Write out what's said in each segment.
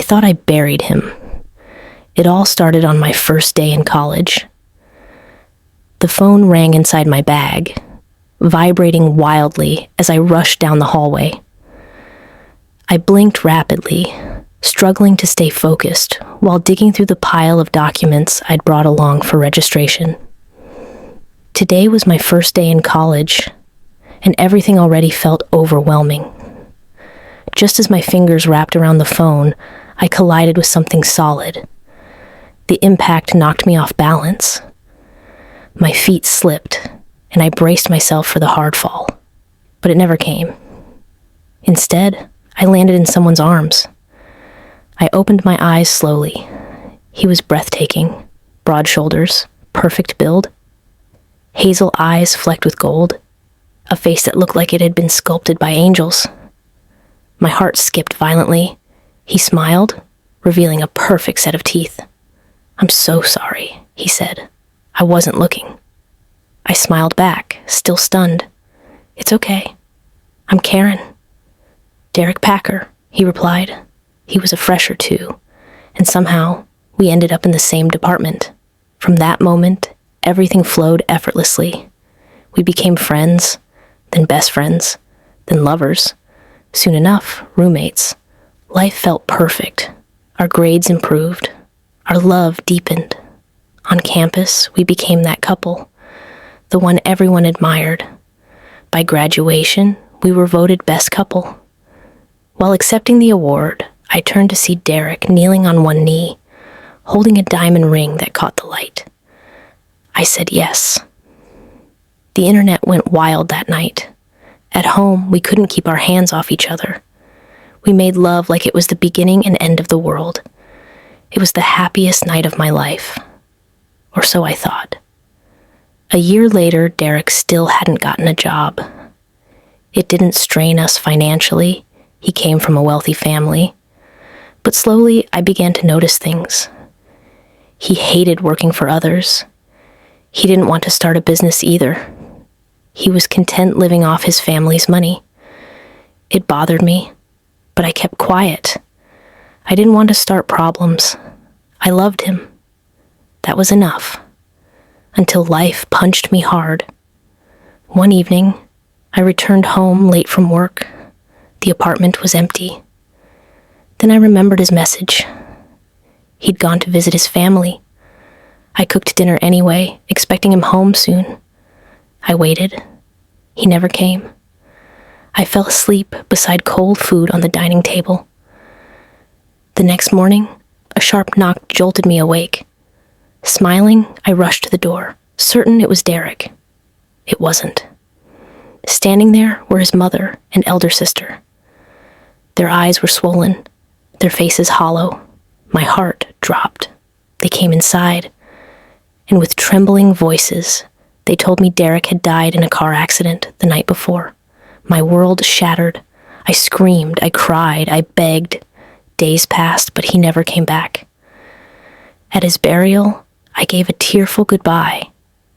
thought I buried him. It all started on my first day in college. The phone rang inside my bag, vibrating wildly as I rushed down the hallway. I blinked rapidly, struggling to stay focused while digging through the pile of documents I'd brought along for registration. Today was my first day in college, and everything already felt overwhelming. Just as my fingers wrapped around the phone, I collided with something solid. The impact knocked me off balance. My feet slipped, and I braced myself for the hard fall, but it never came. Instead, I landed in someone's arms. I opened my eyes slowly. He was breathtaking, broad shoulders, perfect build, hazel eyes flecked with gold, a face that looked like it had been sculpted by angels. My heart skipped violently. He smiled, revealing a perfect set of teeth. "I'm so sorry," he said. "I wasn't looking." I smiled back, still stunned. "It's okay. I'm Karen." "Derek Packer," he replied. He was a fresher too, and somehow we ended up in the same department. From that moment, everything flowed effortlessly. We became friends, then best friends, then lovers. Soon enough, roommates. Life felt perfect. Our grades improved. Our love deepened. On campus, we became that couple, the one everyone admired. By graduation, we were voted best couple. While accepting the award, I turned to see Derek kneeling on one knee, holding a diamond ring that caught the light. I said yes. The internet went wild that night. At home, we couldn't keep our hands off each other. We made love like it was the beginning and end of the world. It was the happiest night of my life. Or so I thought. A year later, Derek still hadn't gotten a job. It didn't strain us financially. He came from a wealthy family. But slowly, I began to notice things. He hated working for others. He didn't want to start a business either. He was content living off his family's money. It bothered me, but I kept quiet. I didn't want to start problems. I loved him. That was enough. Until life punched me hard. One evening, I returned home late from work. The apartment was empty. Then I remembered his message. He'd gone to visit his family. I cooked dinner anyway, expecting him home soon. I waited. He never came. I fell asleep beside cold food on the dining table. The next morning, a sharp knock jolted me awake. Smiling, I rushed to the door, certain it was Derek. It wasn't. Standing there were his mother and elder sister. Their eyes were swollen, their faces hollow. My heart dropped. They came inside, and with trembling voices, they told me Derek had died in a car accident the night before. My world shattered. I screamed, I cried, I begged. Days passed, but he never came back. At his burial, I gave a tearful goodbye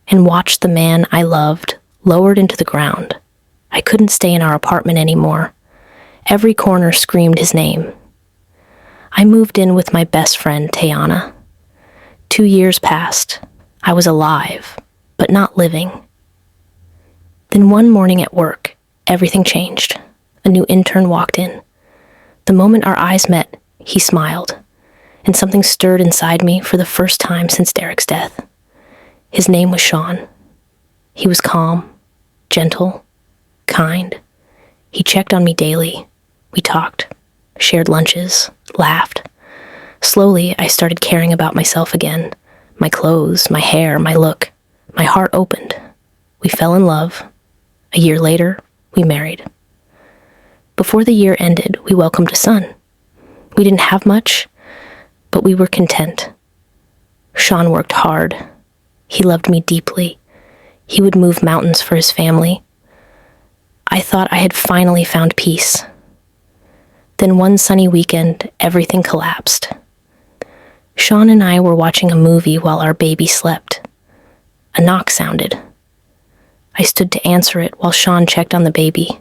and watched the man I loved lowered into the ground. I couldn't stay in our apartment anymore. Every corner screamed his name. I moved in with my best friend, Tayana. 2 years passed. I was alive, but not living. Then one morning at work, everything changed. A new intern walked in. The moment our eyes met, he smiled, and something stirred inside me for the first time since Derek's death. His name was Sean. He was calm, gentle, kind. He checked on me daily. We talked, shared lunches, laughed. Slowly, I started caring about myself again. My clothes, my hair, my look. My heart opened. We fell in love. A year later, we married. Before the year ended, we welcomed a son. We didn't have much, but we were content. Sean worked hard. He loved me deeply. He would move mountains for his family. I thought I had finally found peace. Then one sunny weekend, everything collapsed. Sean and I were watching a movie while our baby slept. A knock sounded. I stood to answer it while Sean checked on the baby.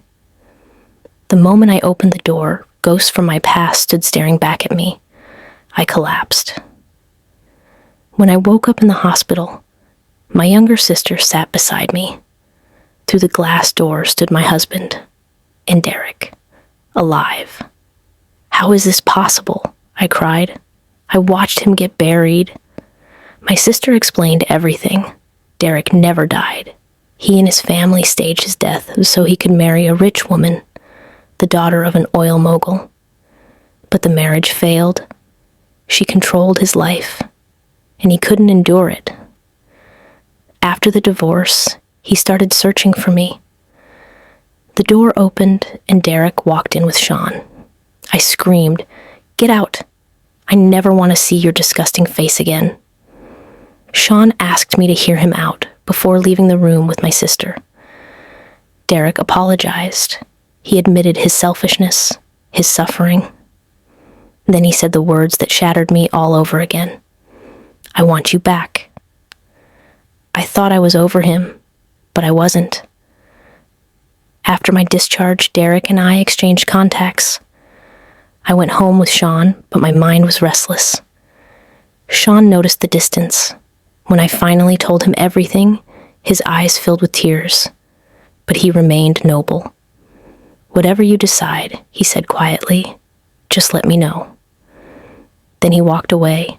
The moment I opened the door, ghosts from my past stood staring back at me. I collapsed. When I woke up in the hospital, my younger sister sat beside me. Through the glass door stood my husband and Derek, alive. "How is this possible?" I cried. "I watched him get buried." My sister explained everything. Derek never died. He and his family staged his death so he could marry a rich woman, the daughter of an oil mogul. But the marriage failed. She controlled his life, and he couldn't endure it. After the divorce, he started searching for me. The door opened, and Derek walked in with Sean. I screamed, "Get out! I never want to see your disgusting face again." Sean asked me to hear him out before leaving the room with my sister. Derek apologized. He admitted his selfishness, his suffering. Then he said the words that shattered me all over again. "I want you back." I thought I was over him, but I wasn't. After my discharge, Derek and I exchanged contacts. I went home with Sean, but my mind was restless. Sean noticed the distance. When I finally told him everything, his eyes filled with tears, but he remained noble. "Whatever you decide," he said quietly, "just let me know." Then he walked away.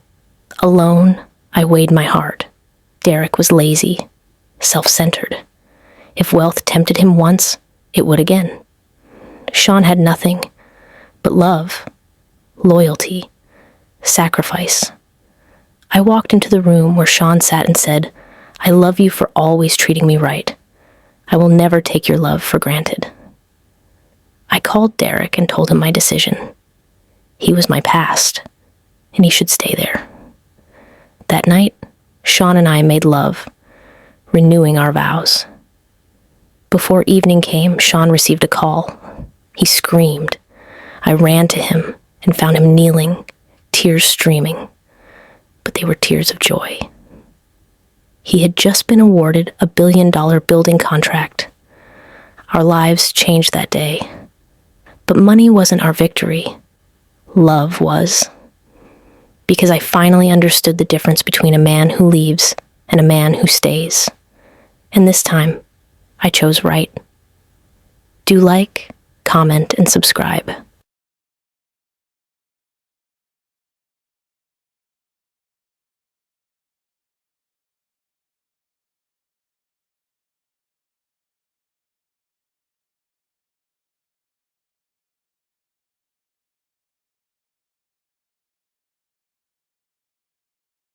Alone, I weighed my heart. Derek was lazy, self-centered. If wealth tempted him once, it would again. Sean had nothing but love, loyalty, sacrifice. I walked into the room where Sean sat and said, "I love you for always treating me right. I will never take your love for granted." I called Derek and told him my decision. He was my past, and he should stay there. That night, Sean and I made love, renewing our vows. Before evening came, Sean received a call. He screamed. I ran to him and found him kneeling, tears streaming, but they were tears of joy. He had just been awarded a $1 billion building contract. Our lives changed that day. But money wasn't our victory. Love was. Because I finally understood the difference between a man who leaves and a man who stays. And this time, I chose right. Do like, comment, and subscribe.